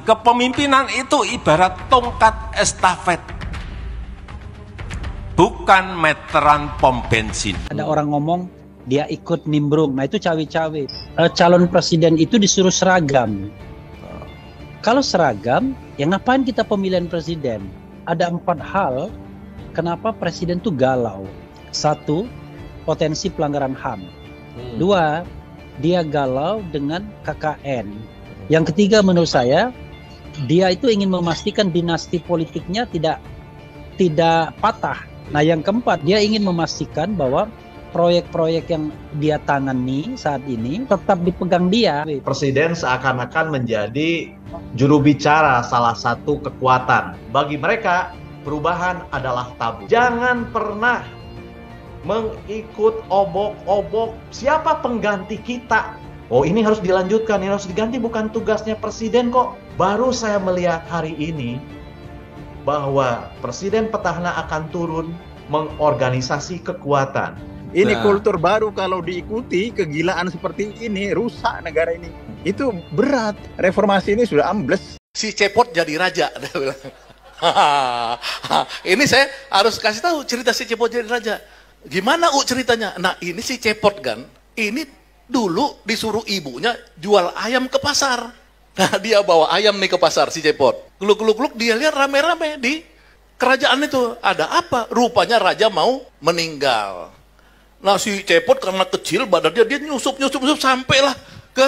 Kepemimpinan itu ibarat tongkat estafet, bukan meteran pom bensin. Ada orang ngomong dia ikut nimbrung, nah itu cawe-cawe. Calon presiden itu disuruh seragam. Kalau seragam, ya ngapain kita pemilihan presiden? Ada 4 hal kenapa presiden itu galau. 1, potensi pelanggaran HAM. 2, dia galau dengan KKN. Yang ketiga menurut saya, dia itu ingin memastikan dinasti politiknya tidak patah. Nah yang keempat, dia ingin memastikan bahwa proyek-proyek yang dia tangani saat ini tetap dipegang dia. Presiden seakan-akan menjadi juru bicara salah satu kekuatan. Bagi mereka, perubahan adalah tabu. Jangan pernah mengikut obok-obok siapa pengganti kita. Oh ini harus dilanjutkan, ini harus diganti, bukan tugasnya presiden kok. Baru saya melihat hari ini bahwa presiden petahana akan turun mengorganisasi kekuatan. Ini kultur baru, kalau diikuti kegilaan seperti ini rusak negara ini. Itu berat. Reformasi ini sudah ambles. Si Cepot jadi raja. Ini saya harus kasih tahu cerita si Cepot jadi raja. Gimana ceritanya? Nah ini si Cepot kan, ini dulu disuruh ibunya jual ayam ke pasar. Nah dia bawa ayam nih ke pasar si Cepot. Gluk-gluk-gluk dia lihat rame-rame di kerajaan itu. Ada apa? Rupanya raja mau meninggal. Nah si Cepot karena kecil badannya, dia nyusup sampailah ke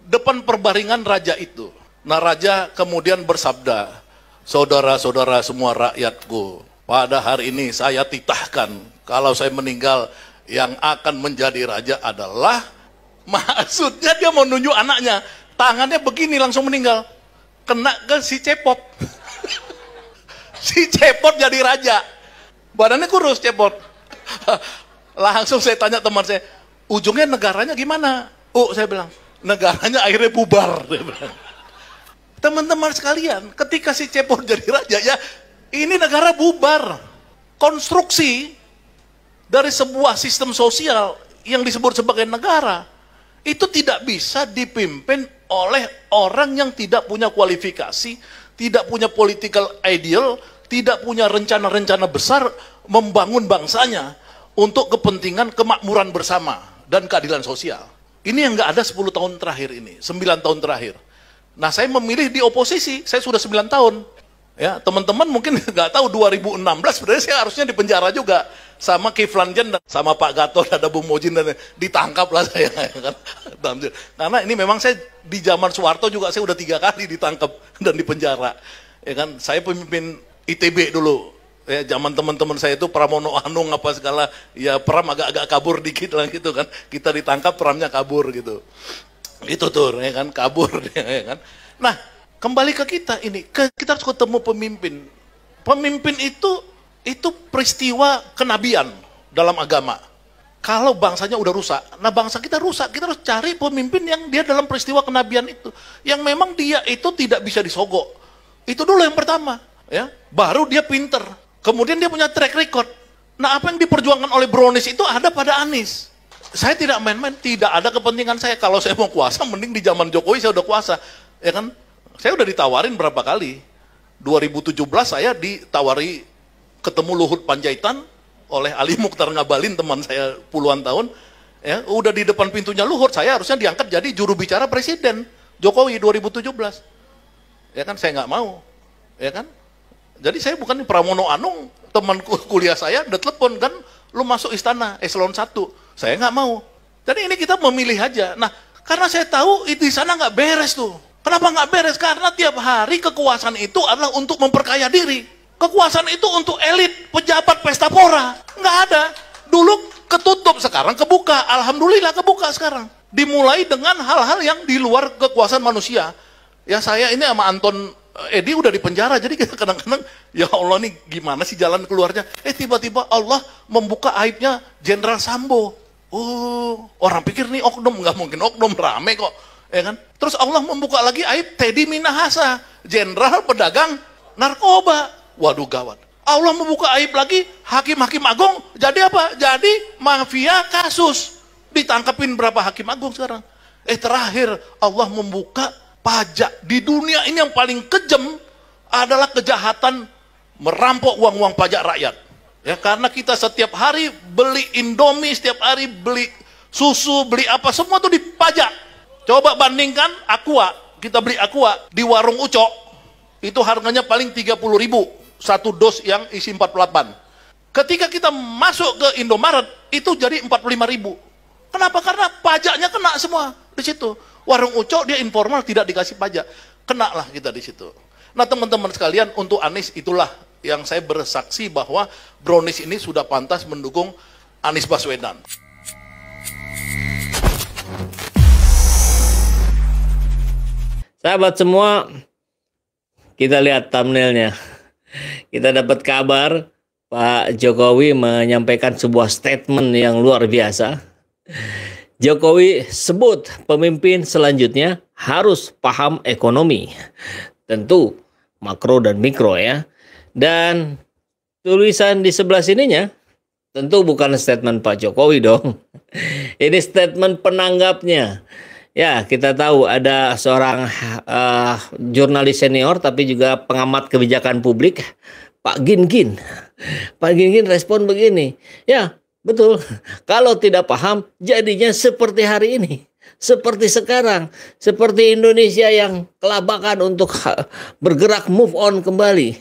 depan perbaringan raja itu. Nah raja kemudian bersabda, saudara-saudara semua rakyatku, pada hari ini saya titahkan kalau saya meninggal yang akan menjadi raja adalah, maksudnya dia mau nunjuk anaknya, tangannya begini langsung meninggal, kena ke si Cepot. Si Cepot jadi raja, badannya kurus Cepot. Langsung saya tanya teman saya, ujungnya negaranya gimana? Saya bilang, negaranya akhirnya bubar. Teman-teman sekalian, ketika si Cepot jadi raja, ya ini negara bubar. Konstruksi dari sebuah sistem sosial yang disebut sebagai negara itu tidak bisa dipimpin oleh orang yang tidak punya kualifikasi, tidak punya political ideal, tidak punya rencana-rencana besar membangun bangsanya untuk kepentingan kemakmuran bersama dan keadilan sosial. Ini yang nggak ada 10 tahun terakhir ini, 9 tahun terakhir. Nah saya memilih di oposisi, saya sudah 9 tahun. Ya, teman-teman mungkin nggak tahu 2016 sebenarnya saya harusnya di penjara juga sama Kiflan Zen, sama Pak Gatot, ada Bung Mojin, dan ditangkap lah saya kan. Karena ini memang saya di zaman Soeharto juga saya udah 3 kali ditangkap dan di penjara. Ya kan, saya pemimpin ITB dulu. Ya, zaman teman-teman saya itu Pramono Anung apa segala, ya Pram agak-agak kabur dikit lah gitu kan. Kita ditangkap, Pramnya kabur gitu. Itu tuh ya kan, kabur ya kan. Nah, kembali ke kita ini, kita harus ketemu pemimpin. Pemimpin itu peristiwa kenabian dalam agama. Kalau bangsanya udah rusak, nah bangsa kita rusak, kita harus cari pemimpin yang dia dalam peristiwa kenabian itu, yang memang dia itu tidak bisa disogok. Itu dulu yang pertama, ya. Baru dia pinter, kemudian dia punya track record. Nah apa yang diperjuangkan oleh Bronis itu ada pada Anies. Saya tidak main-main, tidak ada kepentingan saya. Kalau saya mau kuasa, mending di zaman Jokowi saya udah kuasa, ya kan? Saya udah ditawarin berapa kali. 2017 saya ditawari ketemu Luhut Panjaitan oleh Ali Mukhtar Ngabalin, teman saya puluhan tahun. Ya, udah di depan pintunya Luhut, saya harusnya diangkat jadi juru bicara Presiden Jokowi 2017. Ya kan, saya nggak mau. Ya kan? Jadi saya bukan Pramono Anung, teman kuliah saya udah telepon kan, lu masuk istana eselon 1. Saya nggak mau. Jadi ini kita memilih aja. Nah, karena saya tahu di sana nggak beres tuh. Kenapa nggak beres? Karena tiap hari kekuasaan itu adalah untuk memperkaya diri. Kekuasaan itu untuk elit, pejabat, pesta pora. Nggak ada. Dulu ketutup, sekarang kebuka. Alhamdulillah kebuka sekarang. Dimulai dengan hal-hal yang di luar kekuasaan manusia. Ya saya ini sama Anton Edi udah di penjara, jadi kita kadang-kadang, ya Allah nih gimana sih jalan keluarnya. Tiba-tiba Allah membuka aibnya Jenderal Sambo. Orang pikir nih oknum, nggak mungkin oknum, rame kok. Ya kan? Terus Allah membuka lagi aib Teddy Minahasa, jenderal pedagang narkoba. Waduh gawat. Allah membuka aib lagi hakim-hakim agung, jadi apa? Jadi mafia kasus. Ditangkapin berapa hakim agung sekarang? Terakhir Allah membuka pajak di dunia ini yang paling kejam adalah kejahatan merampok uang-uang pajak rakyat. Ya, karena kita setiap hari beli Indomie, setiap hari beli susu, beli apa, semua tuh dipajak. Coba bandingkan Aqua, kita beli Aqua di warung Ucok, itu harganya paling 30.000 satu dos yang isi 48. Ketika kita masuk ke Indomaret, itu jadi 45.000. Kenapa? Karena pajaknya kena semua di situ. Warung Ucok dia informal, tidak dikasih pajak. Kena lah kita di situ. Nah teman-teman sekalian, untuk Anies itulah yang saya bersaksi bahwa Brownies ini sudah pantas mendukung Anies Baswedan. Sahabat semua, kita lihat thumbnailnya. Kita dapat kabar Pak Jokowi menyampaikan sebuah statement yang luar biasa. Jokowi sebut pemimpin selanjutnya harus paham ekonomi. Tentu makro dan mikro ya. Dan tulisan di sebelah sininya tentu bukan statement Pak Jokowi dong. Ini statement penanggapnya. Ya, kita tahu ada seorang jurnalis senior tapi juga pengamat kebijakan publik, Pak Gin-Gin. Pak Gin-Gin respon begini, ya betul, kalau tidak paham jadinya seperti hari ini. Seperti sekarang, seperti Indonesia yang kelabakan untuk bergerak move on kembali.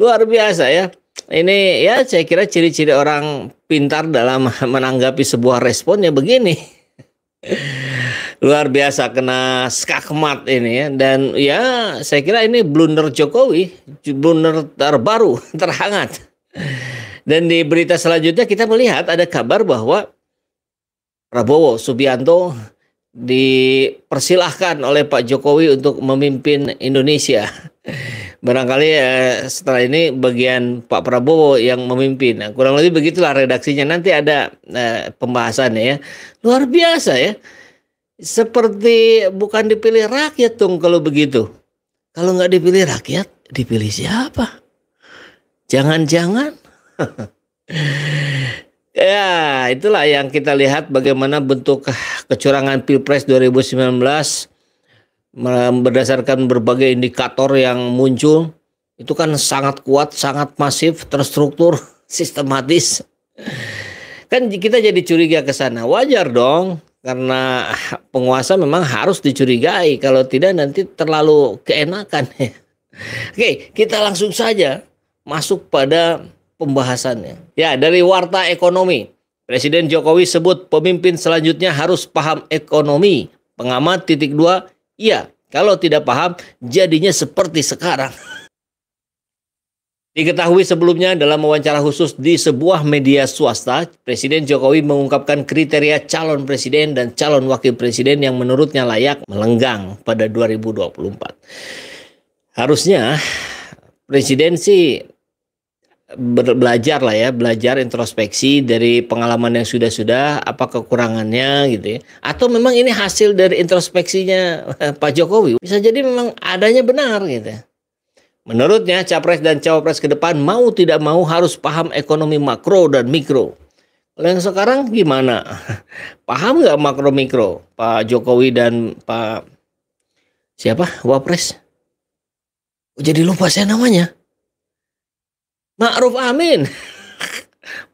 Luar biasa ya. Ini ya saya kira ciri-ciri orang pintar dalam menanggapi sebuah respon ya begini. Luar biasa, kena skakmat ini ya. Dan ya saya kira ini blunder Jokowi, blunder terbaru, terhangat. Dan di berita selanjutnya kita melihat ada kabar bahwa Prabowo Subianto dipersilahkan oleh Pak Jokowi untuk memimpin Indonesia. Barangkali setelah ini bagian Pak Prabowo yang memimpin. Nah, kurang lebih begitulah redaksinya. Nanti ada pembahasannya ya. Luar biasa ya. Seperti bukan dipilih rakyat dong kalau begitu. Kalau nggak dipilih rakyat, dipilih siapa? Jangan-jangan. Ya, itulah yang kita lihat bagaimana bentuk kecurangan Pilpres 2019 berdasarkan berbagai indikator yang muncul. Itu kan sangat kuat, sangat masif, terstruktur, sistematis. Kan kita jadi curiga ke sana. Wajar dong, karena penguasa memang harus dicurigai. Kalau tidak nanti terlalu keenakan. Oke, kita langsung saja masuk pada pembahasannya. Ya, dari Warta Ekonomi. Presiden Jokowi sebut pemimpin selanjutnya harus paham ekonomi. Pengamat titik 2, iya, kalau tidak paham jadinya seperti sekarang. Diketahui sebelumnya dalam wawancara khusus di sebuah media swasta, Presiden Jokowi mengungkapkan kriteria calon presiden dan calon wakil presiden yang menurutnya layak melenggang pada 2024. Harusnya presiden sih belajar lah ya, belajar introspeksi dari pengalaman yang sudah-sudah, apa kekurangannya gitu ya. Atau memang ini hasil dari introspeksinya Pak Jokowi. Bisa jadi memang adanya benar gitu. Menurutnya capres dan cawapres ke depan mau tidak mau harus paham ekonomi makro dan mikro. Kalau yang sekarang gimana? Paham nggak makro mikro Pak Jokowi dan Pak siapa? Wapres? Jadi lupa saya namanya. Ma'ruf Amin.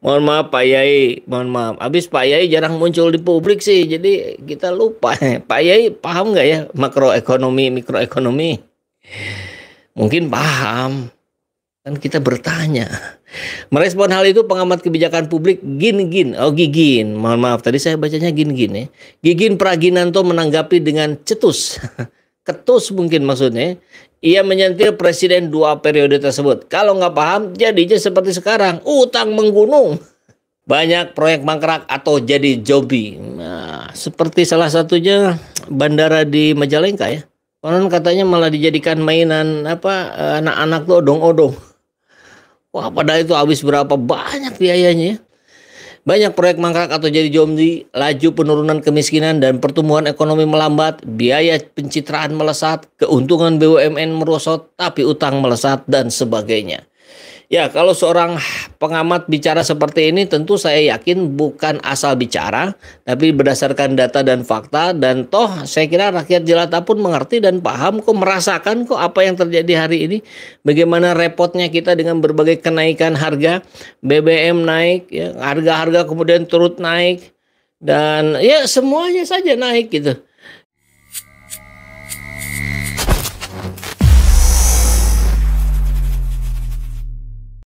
Mohon maaf Pak Yai, mohon maaf. Habis Pak Yai jarang muncul di publik sih, jadi kita lupa. Pak Yai paham nggak ya makroekonomi, mikroekonomi? Mungkin paham. Kan kita bertanya. Merespon hal itu pengamat kebijakan publik Gin-Gin. Oh Gigin, mohon maaf tadi saya bacanya Gin-Gin ya. Gigin Praginanto menanggapi dengan cetus. Ketus mungkin maksudnya. Ia menyentil presiden 2 periode tersebut. Kalau nggak paham, jadinya seperti sekarang. Utang menggunung. Banyak proyek mangkrak atau jadi jobi. Nah, seperti salah satunya bandara di Majalengka ya. Konon katanya malah dijadikan mainan anak-anak tuh odong-odong. Wah, padahal itu habis berapa banyak biayanya ya. Banyak proyek mangkrak atau jadi zombie, laju penurunan kemiskinan dan pertumbuhan ekonomi melambat, biaya pencitraan melesat, keuntungan BUMN merosot, tapi utang melesat dan sebagainya. Ya, kalau seorang pengamat bicara seperti ini tentu saya yakin bukan asal bicara, tapi berdasarkan data dan fakta, dan toh saya kira rakyat jelata pun mengerti dan paham kok, merasakan kok apa yang terjadi hari ini. Bagaimana repotnya kita dengan berbagai kenaikan harga, BBM naik, ya, harga-harga kemudian turut naik, dan ya semuanya saja naik gitu.